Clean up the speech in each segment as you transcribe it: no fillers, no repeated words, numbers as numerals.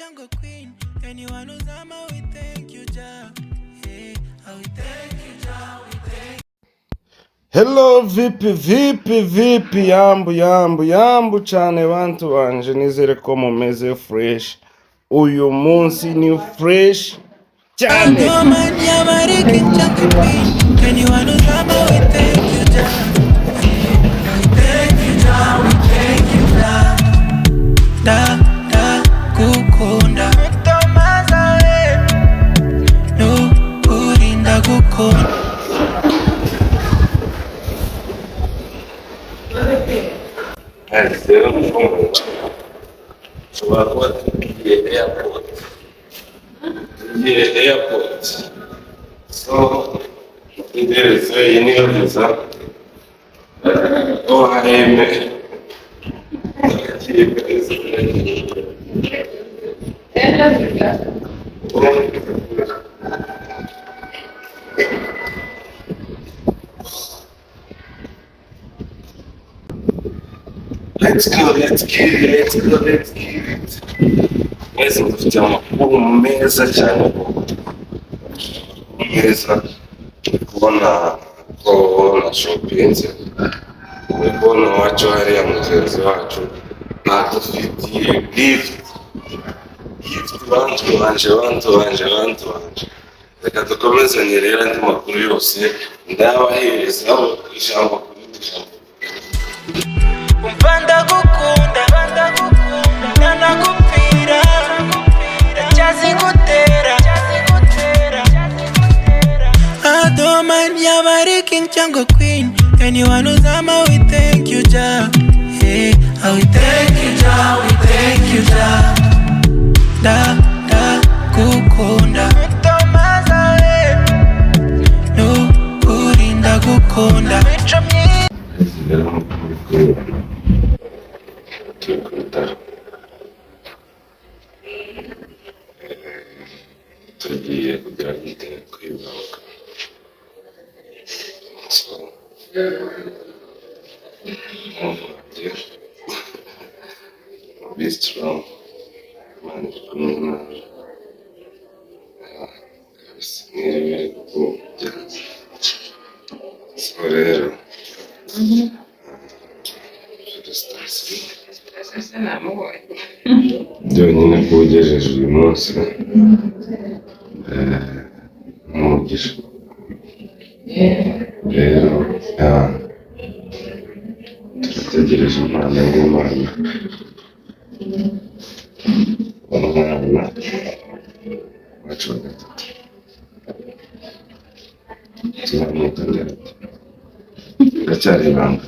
Jungle Queen. Anyone who's on my way, thank you, Jah. Hey, I will thank you, Jah. Hello, vipi, yambu cyane bantu banje, nizere ko mumeze fresh. Uyu munsi ni fresh cyane. Jungle Queen. Anyone who's on my way, thank you, Jah. Hey, I will thank you, Jah. We thank you, Jah. Da, gukunda. No, kurinda gukunda. Zero point. What the airport? The airport. So there is a new visa. Oh, I am. Let's go. Mwese mufite amakuru meza cyane, meza. Kubona ko na shopinze, kubona wacu hariya mugenzi wacu natufitiye gift bantu banje. Reka dukomezanye rero andi makuru yose ndabaherezaho ijambo kuri ijambo. Umvanda gukunda, nanagupfira, cyazigutera. Adoman yabari king Jungle Queen. Anyone who's on my way, thank you, Jah. Hey, I will thank you, Jah. We thank you, Jah. Da, gukunda. No, kurinda gukunda. Tugiye kugira kwibaruka. So, be strong, man. So rero byonyine ko ugejeje uyu munsi umugisha rero turategereje umwana w'Imana, umwana wacu wa gatatu. Tuzamwita nde? Iracyari ibanga.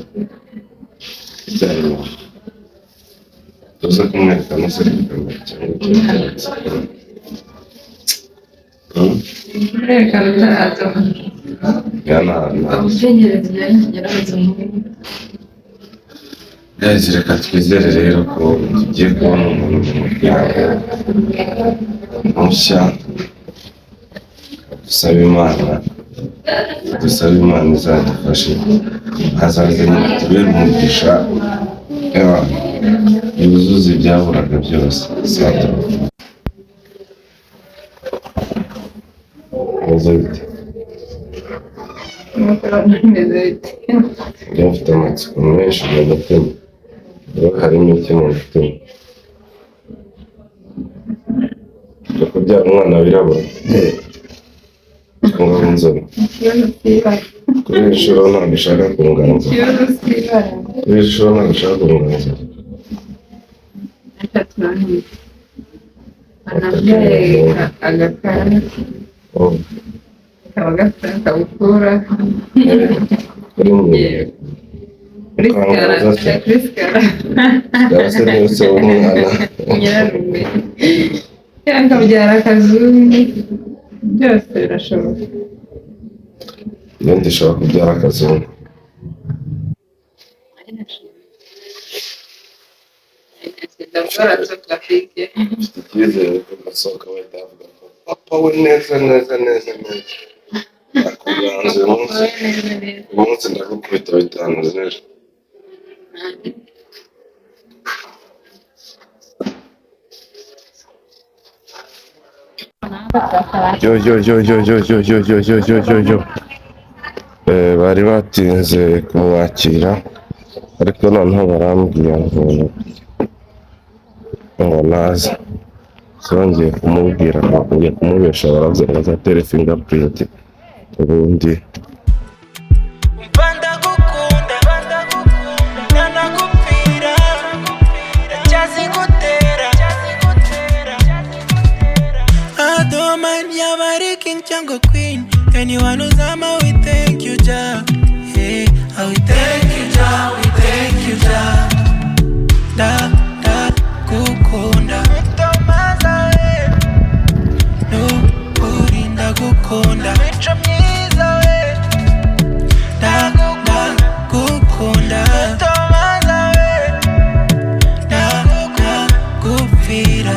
Tuza kumwereka amasezerano cyangwa cyangwa reka twizere rero ko tugiye kubona umuntu mu muryango mushya. Dusaba Imana izadufashe, hazaza tubere umugisha, yuzuze ibyaburaga byose. Mfite amatsiko menshi mu mutima, harimo iki mu mutima cyo kubyara umwana wirabura cyangwa w'inzobe. Kuri iyi nshuro ntabwo ushaka kunganza. agakara kaba gafite akabutura kuri sikara se nose w'umwana nyirarume cyangwa akabyara akazungu, byose birashoboka. ibindi ishobora kubyara akazungu. Mfite icyizere ko gasohoka wahita avuga ko papa we neza akuganze umunsi ndagukubita bitanu z'ejo. yo. Bari batinze kumwakira ariko noneho barambwira ngo naze zongeye kumubwira ngo ngiye kumubesha baravuze ngo azatere fingerprint ubundi Jungle Queen, anyone who's on we thank you, Jah. Hey, we thank you, Jah, we thank you, Jah. Da, kukunda. No, kurinda kukunda. Da, kukunda. Da, kupira. Kupira.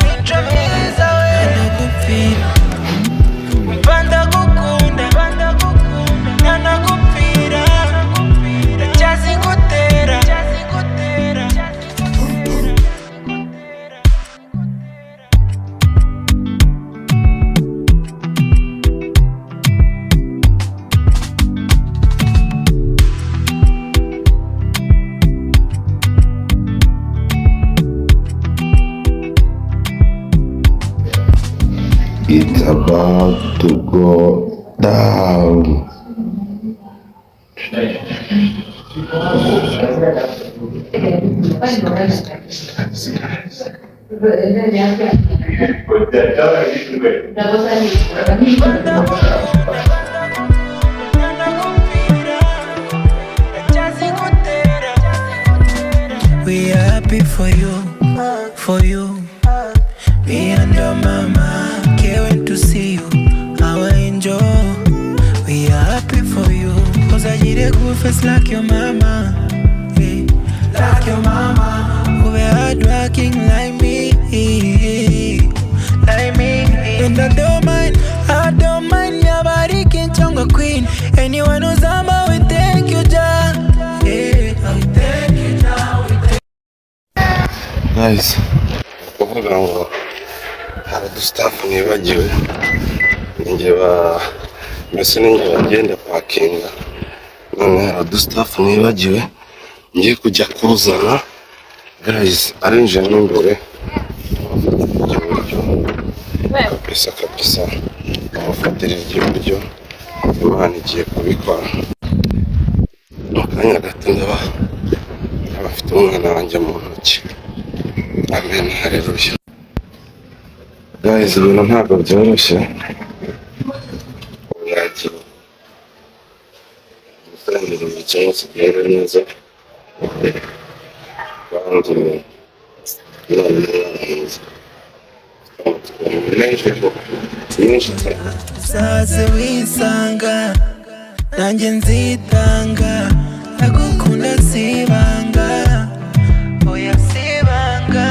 It's about to go down. We are happy for you. Me and your mama can't wait to see you. How I enjoy. We are happy for you. Cause I need a good face like your mama. Hey, like your mama. Who are hardworking like me. And I don't mind your body can Jungle Queen. Anyone who's on we thank you, Jah. Hey, we thank you, Jah. Guys, kuvuga ngo hari udustaff nibagiwe mbese ninjye bagenda pakinga none hari udustaff nibagiwe ngiye kujya kuzana. Guys, arinjira n'imbere kabisa amufatira iry'iburyo Imana igiye kubikora mu kanya gato ndaba abafite umwana wanjye mu ntoki. Amen, haleluya. Guys, ibintu ntabwo byoroshye. Yagiye gutangira cyangwa se kugenda neza kandi uzaze wisanga nanjye nzitanga ndagukunda sibanga oya sibanga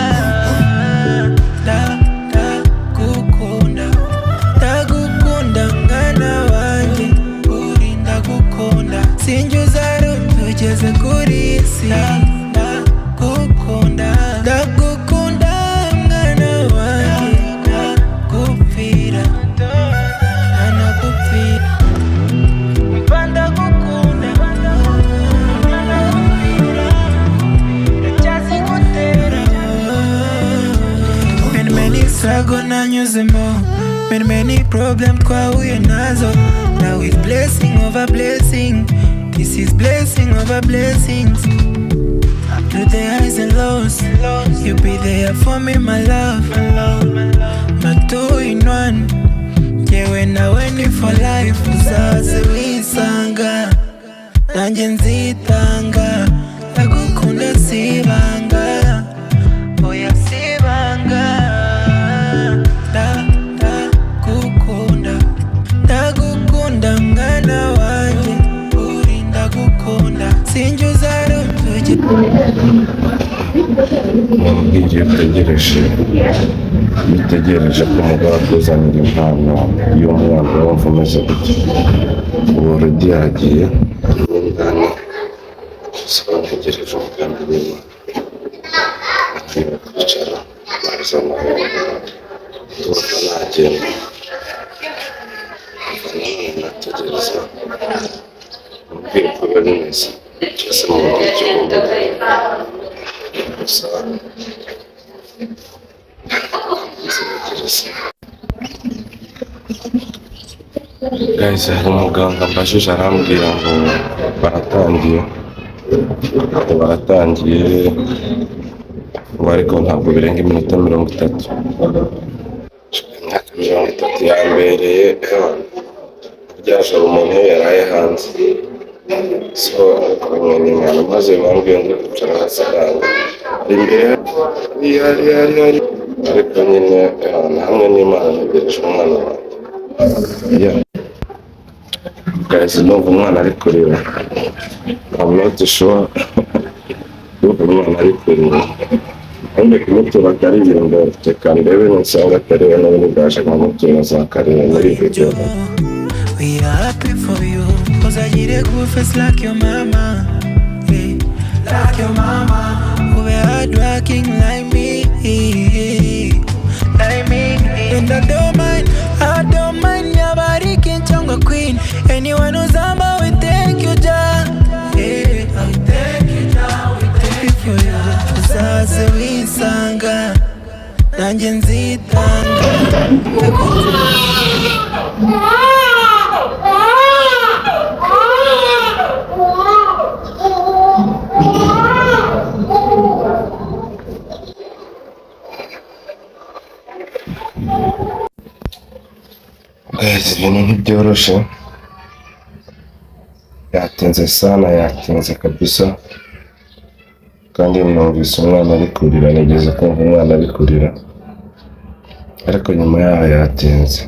ndagukunda mwana wanjye urinda gukunda sinjye tugeze kuri isi ndagukunda mwana wanjye ndagupfira struggle nanyuzemo many problem twahuye nazo. Now it's blessing over blessing. This is blessing over blessings. Through the highs and lows, you be there for me, my love. My two-in-one. Yeah, when I went in for life, uzaze wisanga nanjye nzitanga ndagukunda sibanga oya sibanga ndagukunda mwana wanjye urinda gukunda sinjye uzarutuje. Igihe utegereje ko umugabo akuzanira impano y'umwana wumva umeze gutya ubu already yagiye umwana usaba ntegereje umugambi w'Imana akwiye kwicara maze amahoro tuba nagenda Ambwira uko biba bimeze cyose mu buryo cy'ubundi gusa guys, hari umuganga mbajije arambwira ngo baratangiye ubu ariko ntabwo birenga iminota 30. Imyaka 30 yambereye ryajoro umuntu iyo yaraye hanze, so abanyoni mwana maze bambwiye ngo kwicara hasi ntabwo ari imbere hari ariko nyine hamwe n'Imana ntegereje umwana wanjye. Guys, numva umwana ari kurira. I'm not sure numva umwana ari kurira. Kandi kumutura akaririmba reka ndebe nisanga atareba n'ubundi bwaje nkamutura azakareba muri video. We are happy for you, cause I need a good face like your mama, yeah. Like your mama, who be hardworking like me, like me. And I don't mind your body kinchonga queen. Anyone who's humble, we thank you, Jah, yeah. We thank you, Jah, we thank you for you. Uzaze wisanga, nanjye nzitanga. Guys, ibintu ntibyoroshe, yatinze kabisa, kandi numvise umwana ari kurira, nigeze kumva umwana ari kurira, ariko nyuma yaho yatinze.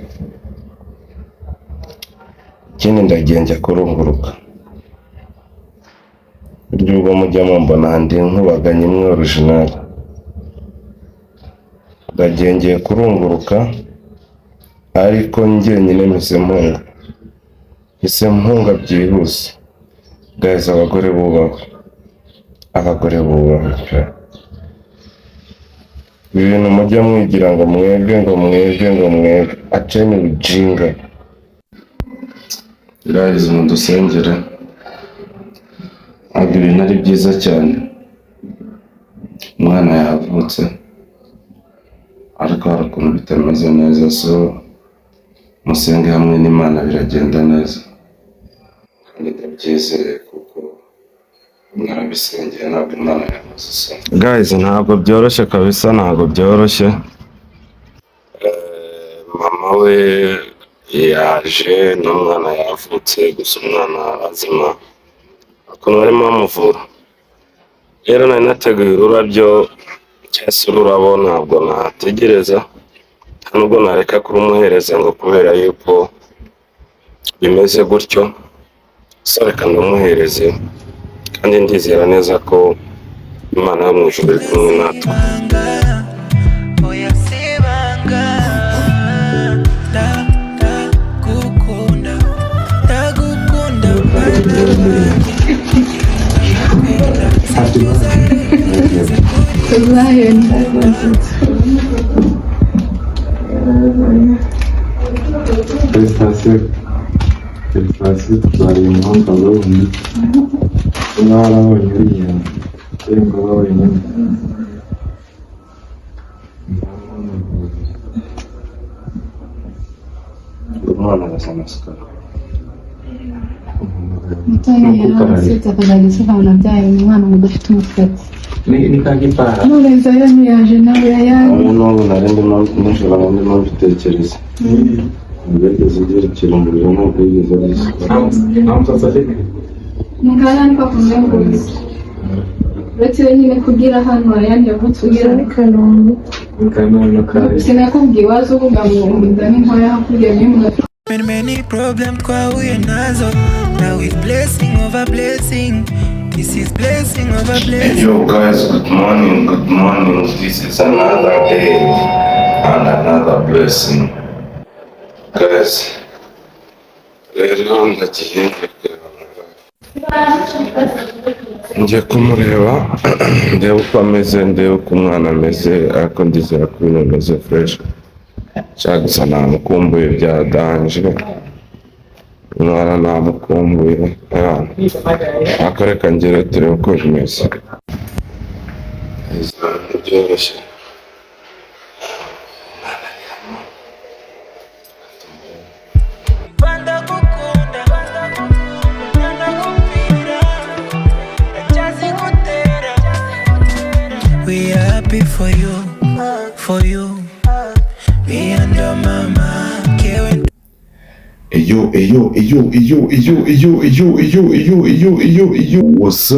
Ikindi ndagiye njya kurunguruka, buryo ubwo mujya mumbona ndi nkubaganye imwe original, ndagiye ngiye kurunguruka ariko njyenyine mpise mpunga byihuse. Guys, abagore bubahwe pe. Ibintu mujya mwigira ngo mwebwe aceni ujinga. Guys, mudusengere, ntabwo ibintu ari byiza cyane. Umwana yavutse ariko hari ukuntu bitameze neza, so musenge hamwe n'Imana biragenda neza, kandi ndabyizeye kuko mwarabisengeye ntabwo Imana yamuze isoni. Guys, ntabwo byoroshye kabisa, ntabwo byoroshye. Mama we yaje n'umwana yavutse, gusa umwana azima ukuntu barimo bamuvura. Rero nari nateguye ururabyo cyangwa se ururabo, ntabwo nategereza nubwo nareka kurumuhereza ngo kubera yuko bimeze gutyo, so reka ndumuhereze, kandi ndizera neza ko Imana yo mu ijuru iri kumwe natwe. Felicitations tutwara umuhanda w'ubundi umwara wonyine ngo wenyine Umwana arasa amasikara. Tafadhali sasa unadai umwana mudafite umusatsi ni kagipara nurenza yanyu yaje nawe yayanyu n'ubu narindi nijoro ndimo mbitekereza. Nigeze ngerekera umuriro ntabwo yigeze arisuka. nta musatsi afite mugana ni kwa kumwenguzi uretse nyine kugira hano ayandi yavutse ugira ni Kanombe sinakubwiye waza uvuga ngo ndani nkoya hakurya y'imwe. Many problems twahuye nazo, now it's blessing over blessing. This is blessing over blessing. Yo guys, good morning. This is another day and another blessing. Guys, rero ndagiye njye kumureba ndebe uko ameze, ndebe uko umwana ameze, ariko ndizera ko ibintu bimeze fresh. Cyangwa gusa namukumbuye bya danje, umwana namukumbuye akareka ngera turebe uko bimeze. Byoroshye. We are happy for you, me and your mama. Yo, what's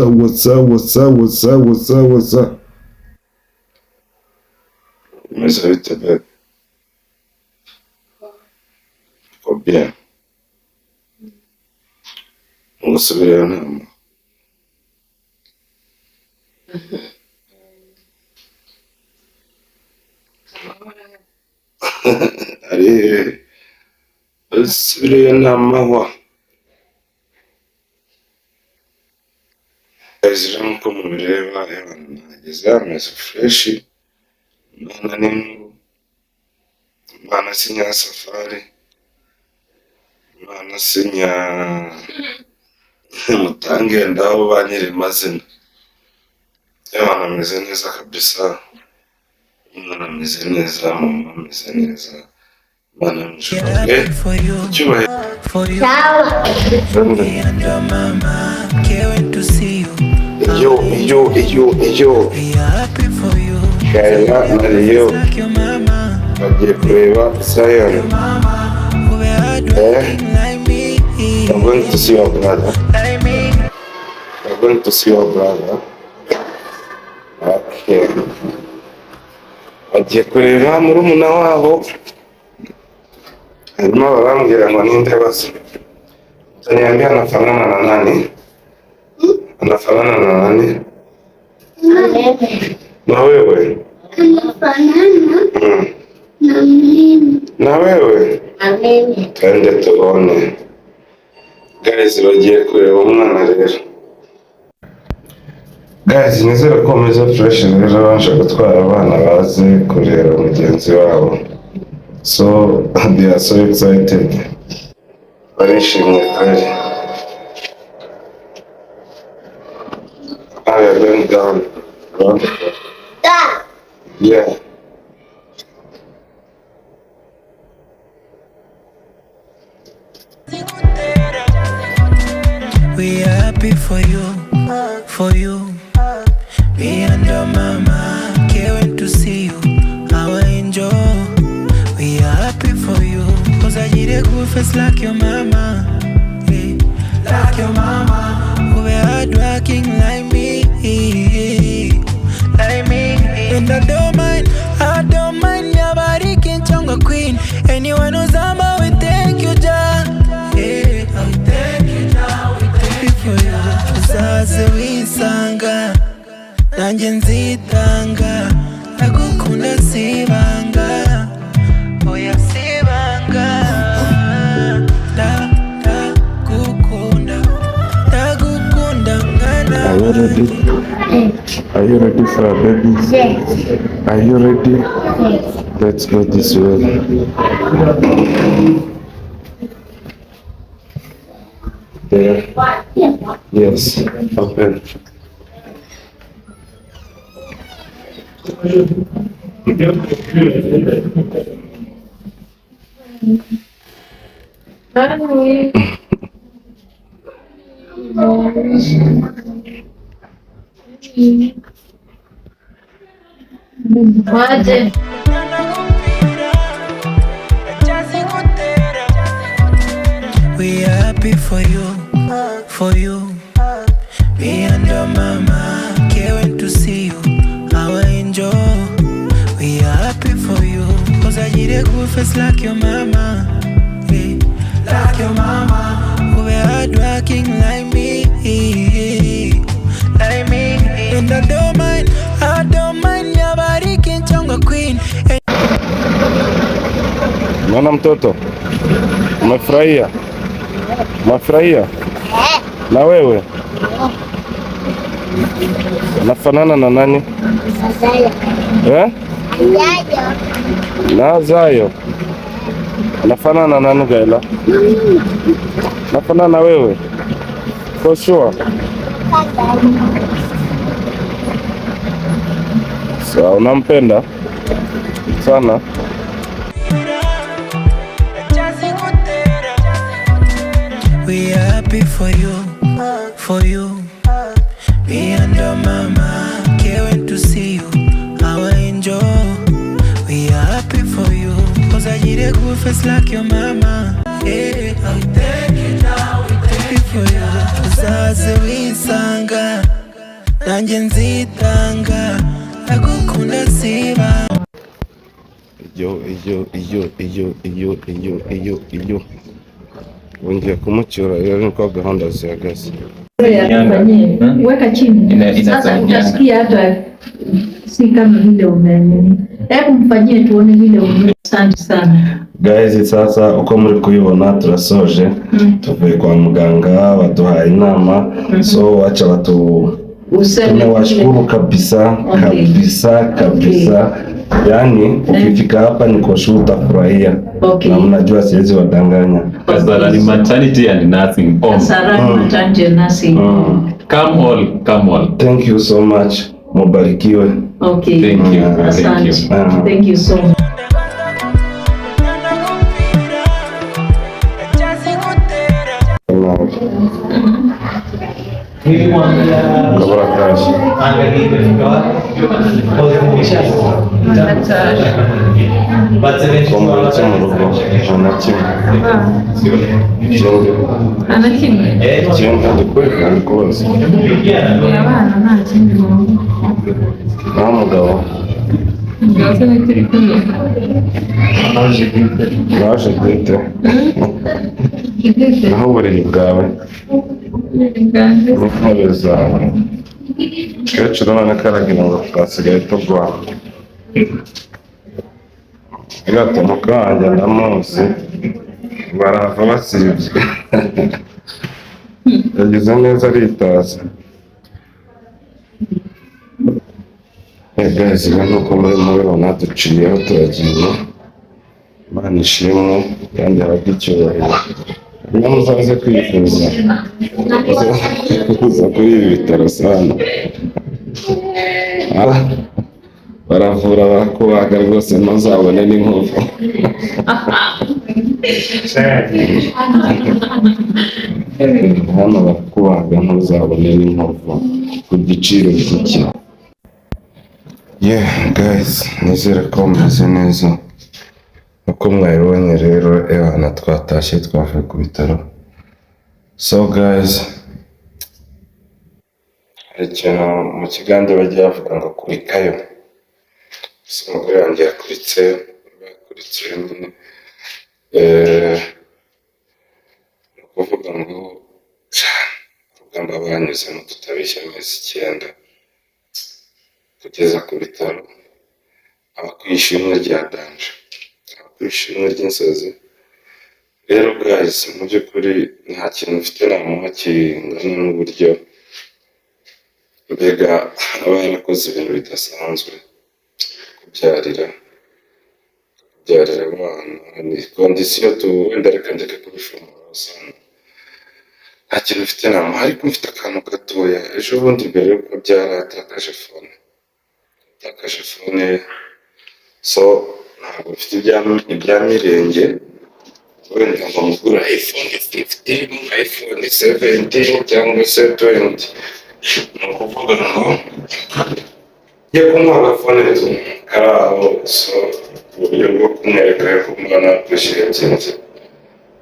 up? Mesa vite bebe. Ko bien. Musubire nama. Ari musubire nama wa. Ezira nko mubireba nageze ameze fresh. Mana sinya safari. Mana sinya mutange ndaho banyiri mazina. Mana ameze neza kabisa. Mana ameze neza, mama ameze neza. Mana mshukuru. Cyubahe. Me and your mama can't wait to see you. Yo. We are happy for you. Kaila Mario. Like your mama. Bagiye kureba Zion. Who are hardworking like me. I'm going to see your brother. Like me. I'm going to see your brother. Okay. Bagiye kureba murumuna wabo. Hanyuma barambwira ngo ninde basi. Utaniambia anafanana na nani? Anafanana na nani? Na wewe? Anafanana na mimi. Na wewe? Mimi. Twende tuone. Guys, bagiye kureba umwana rero. Guys, nizere ko meze fresh rero babasha gutwara abana baze kureba mugenzi wabo. So they are so excited. Barishimye kweli. I am going down. Wonderful. Da. Yeah. We are happy for you. Me and your mama can't wait to see you. Our angel. We are happy for you. Cause I need a good face like your mama. Yeah. Like your mama. Who are hardworking like me. Like me. And I don't mind your body kinchongo queen. Anyone who's on my way, thank you, Jah. Yeah. Thank you, Jah. We thank you for you. Uzaze wisanga. Nanje nzitanga. Ndagukunda sibanga. Oya sibanga. Ndagukunda mwana. Are you ready? Are you ready for a baby? Yes. Are you ready? Yes. Let's go this way. There. Yes. Open. Waje. We are happy for you. Me and your mama can't wait to see you. Our angel. We are happy for you. Cause I need a good face like your mama. Yeah. Like your mama. Who are hardworking like me. Like me. And I don't mind your body kinchongo queen. Mwana mtoto. Umefurahia? Umefurahia? Na wewe? Unafanana na nani? Azayo. Eh? Azayo. Na Zayo. Unafanana na nani Gaila? Nafanana wewe? For sure. So, unampenda sana? We are happy for you. Me and your mama can't wait to see you, our angel. We are happy for you, cause I need a good face like your mama. Yeah, I'll take it now, we take it for you. Uzaze wisanga, nanje nzitanga, agukunda siba. Iyo. Wongeye kumucyura rero niko gahunda zihagaze. Weka chini. Sasa utasikia hata si kama vile umeamini. Hebu mfanyie tuone vile umeamini. Asante sana. Guys, sasa uko muri kuyibona turasoje. Tuvuye kwa muganga baduhaye inama. So acha watu tunawashukuru kabisa. Yani ukifika hapa niko sure utafurahia. Na mnajua siwezi wadanganya. Kasarani maternity and nursing home. Kasarani maternity and nursing home. Come all. Thank you so much. Mubarikiwe. Okay. Thank you. Thank you so much. Kabura kashi. Komuritse mu rugo ikindi ndi kubaza Abana nta kindi nta mugabo naje bwite naho uburiri bwawe n'intebe zawe kecuru none karagira ngo twasigaye turwana gatuma kanjye ndamuzi barava basibye yagize neza aritaza. Guys, nuko muri mubibona duciyeho turagiye. Imana ishimwe kandi habwe icyubahiro. Niba muzaze kwifuza kuza kuri ibi bitaro sana. Baravura barakubaga rwose ntuzabone n'inkovu. Hano barakubaga ntuzabone n'inkovu ku giciro gike. Yeah guys, nizere ko mumeze neza. Uko mwabibonye rero ebana twatashye twavuye ku bitaro. So guys, hari ikintu mu kigande bagiye bavuga ngo kurikayo. So umugore wanjye yakuritse nyine ni ukuvuga ngo urugamba banyuzemo tutabeshya amezi 9 kugeza ku bitaro, aba ku ishimwe rya danje, aba ku ishimwe ry'inzozi. Rero guys, mu by'ukuri nta kintu mfite namuha kingana n'uburyo mbega aba yarakoze ibintu bidasanzwe. Kubyarira abana ni kondisiyo wenda reka ndeke kubishomora sana. Nta kintu mfite namuha, ariko mfite akantu gatoya. Ejo bundi mbere yo kubyara yatakaje fone. So ntabwo mfite ibya mirenge wenda ngo mugura iPhone 15, iPhone 17 cyangwa se 20. Ni ukuvuga ngo njye kumuha agafone kari aho, so uburyo bwo kumwereka ko mbona appreciatinze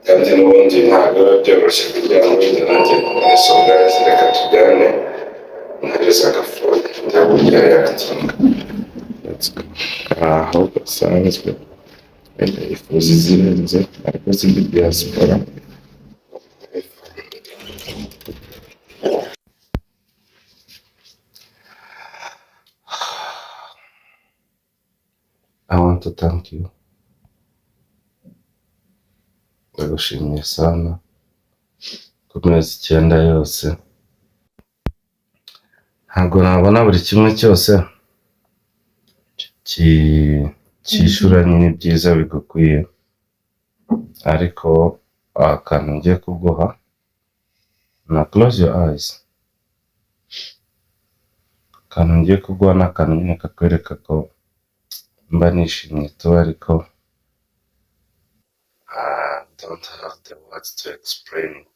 kandi n'ubundi ntabwo biba byoroshye kugira ngo wenda nanjye mudasobwa reka tujyane ntareza agafone ndaburya yatinga. Aho gasanzwe wenda ifuza izirenze ariko zindi diaspora. I want to thank you. Ndagushimiye sana ku mezi 9 yose. Ntabwo nabona buri kimwe cyose cyishura nyine byiza bigukwiye, ariko akantu ngiye kuguha na close your eyes. Akantu ngiye kuguha ni akantu nyine kakwereka ko mba nishimye tu, ariko don't have the words to explain it.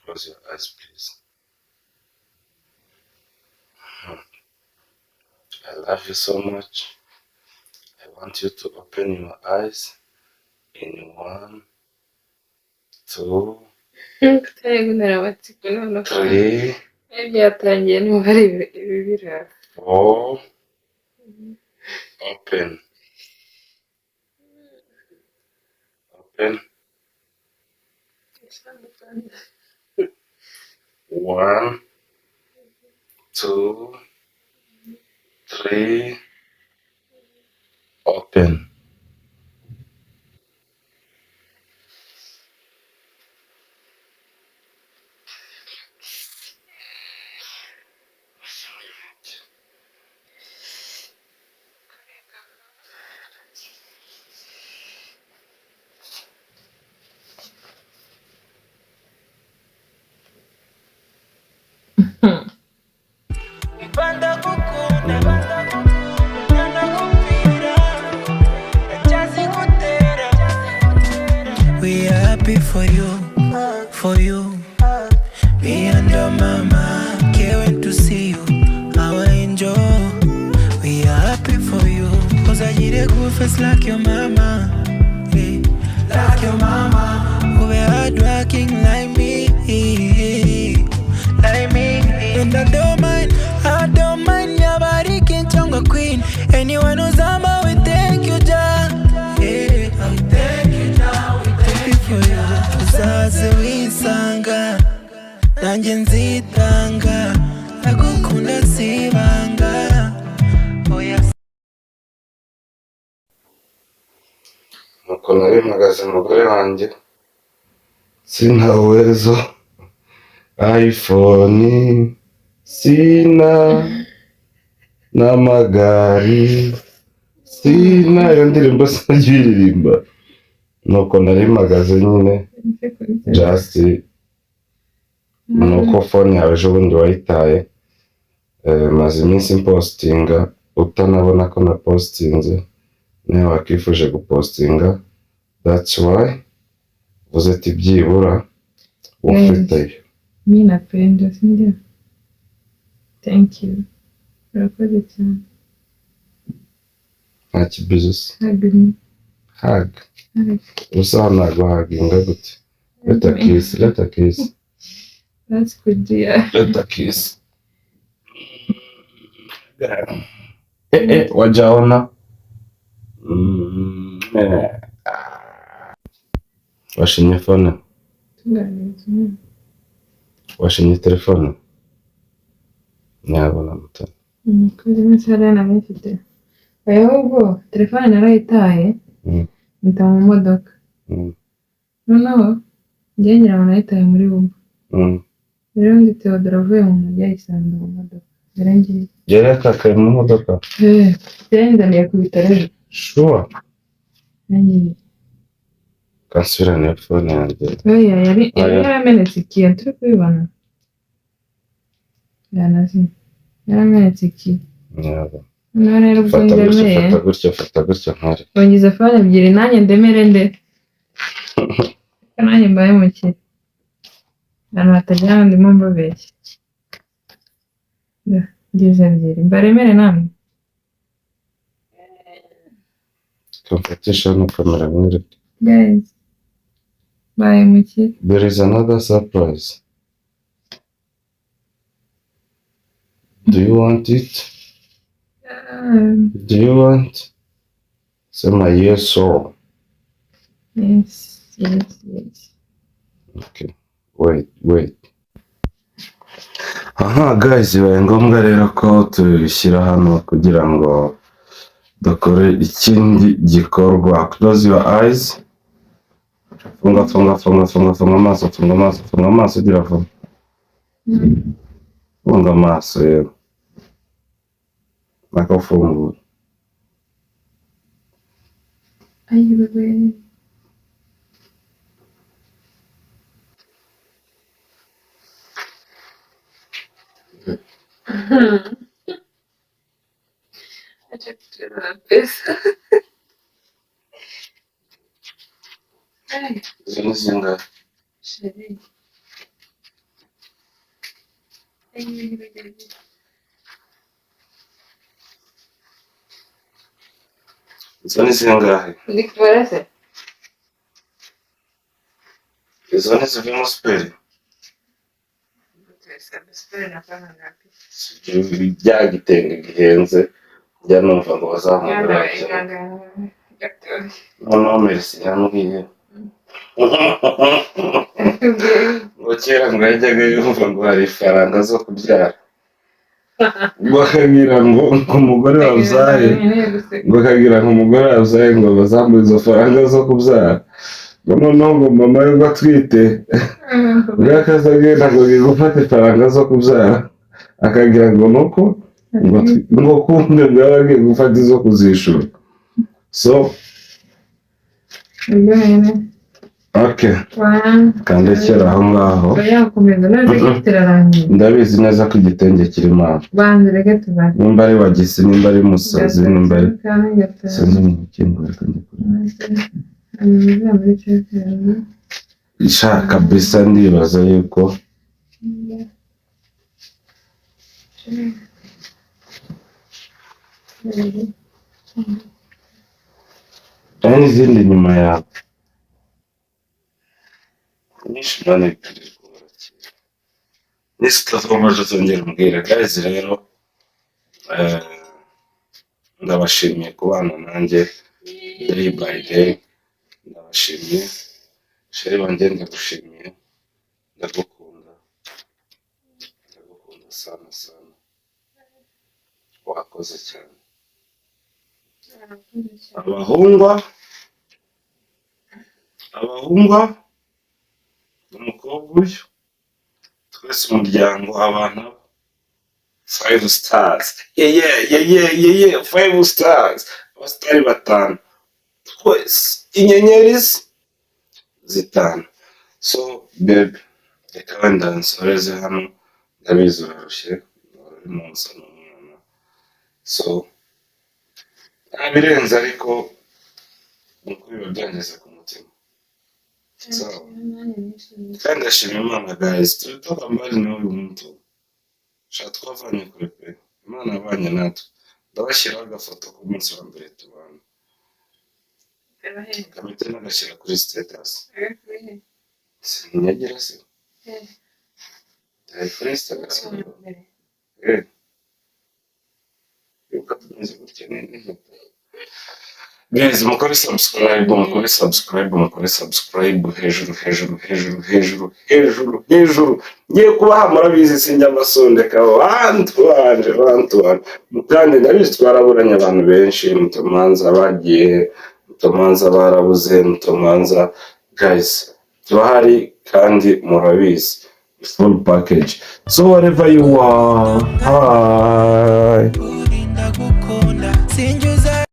Close your eyes, please. I love you so much. I want you to open your eyes in 1, 2, 3, Byatangiye n'umubare bibiri. 4. Open. Open. 1, 2, 3. Open. We are happy for you. Me and your mama can't wait to see you, our angel. We are happy for you, cause I need a good face like your mama. Yeah, like your mama. Who be hardworking like me. And I don't mind your body can tongue a queen. Anyone who's on my we thank you, Jah. Yeah, thank you, Jah. We thank you for you. Uzaze wisanga, nanjye nzitanga, nagukunda sibanga. Oh yes. Nuko nari mpagaze umugore wanjye, sina uwezo iPhone, sina na magari, sina iyo ndirimbo sinajiririmba. Nuko nari mpagaze nyine just nuko phone yawe ejo bundi wayitaye. Maze iminsi mpostinga utanabona ko na postinze, niyo wakifuje gupostinga. That's why vuze ati byibura ufite. Mimi napenda, si ndio? Thank you. Urakoze cyane. Nta kibizusi. Hug. Usa naguhaginga gute? Let a kiss. That's good, dear. Let a kiss. Wajaona? Washinye phone? Washinye telefone? Nyabona muta. Kuri mesara na mfite. Ahubwo telefone narayitaye. Nita mu modoka. Noneho njye ngira nayitaye muri bumva. Rero ndi Theodore avuye mu mujyi ayisanga mu modoka. Yarangiye. Yarakakaye mu modoka? Yandaniye ku bitaro. Sure. Yangiye. Kasura na phone yanjye. Yari yaramenetse ikintu turi kubibona. Yanazi. Yaramenetse iki? Yaba. None rero ubwo ndemeye. Fata gutya nkari. Bongiza phone ebyiri nanjye ndemere nde. Kananye mbaye mu ki. Abantu batajyana ndimo mbabeshya. Ngize ebyiri. Mbaremere namwe. Competition kamera mwere. Guys. Bye mu ki. There is another surprise. Do you want it? Do you want? Say my yes so. Yes. Okay. Wait. Aha guys, bibaye ngombwa rero ko tubishyira hano kugira ngo dukore ikindi gikorwa. Close your eyes. Funga amaso gira vuba. Funga amaso yewe. Nakafungura. Ayi bebe. Acha kucheza na pesa. Izo ni zingahe? Sherehe. Izo ni zingahe? Ndi kubara se? Izo ni zivamo superi? Bya gitenge gihenze njya numva ngo bazamugura noneho merci yambwiye ngo kera ngo yajyaga yumva ngo hari ifaranga zo kubyara bakagira ngo umugore wabyaye ngo bazamuha izo faranga zo kubyara noneho ngo mama we ngo atwite ubwo akaza agenda ngo agiye gufata ifaranga zo kubyara akagira ngo nuko ngo kumbe ngo yaba agiye gufata izo kuzishura so okay kandekera aho ngaho ndabizi neza ko igitenge kirimo aho nimba ari wagisi nimba ari musazi nimba ari sinzi mu kintu reka ishaka bisa ndibaza yuko hari n'izindi nyuma yawe nyinshi mani n'izitazamaje zongera umbwira guys rero ndabashimiye kubana nanjye day by day ndabashimiye sheri wanjye ndagushimiye ndagukunda sana wakoze cyane abahungwa umukobwa uyu twese umuryango abantu 5 stars 5 stars abasitari batanu twese inyenyeri zitanu so babe reka wenda nsoreze hano ndabizi urarushye uri mu nsa n'umwana so nta birenze ariko nuko biba byangeze ku mutima kandi ndashima Imana guys tulitoka mbali na huyu mtu twavanye kure pe Imana yabanye natwe ndabashyiraho agafoto ku munsi wa mbere tubana kamite nagashyira kuri status sinyagira se ari kuri Instagram yuko tumeze gutya nene guys mukore subscribe hejuru ngiye kubaha murabizi sinjya amasondeka bantu kandi ndabizi twaraburanye abantu benshi mutomanza bagiye mutomanza barabuze mutomanza guys turahari kandi murabizi full package so whatever you are hi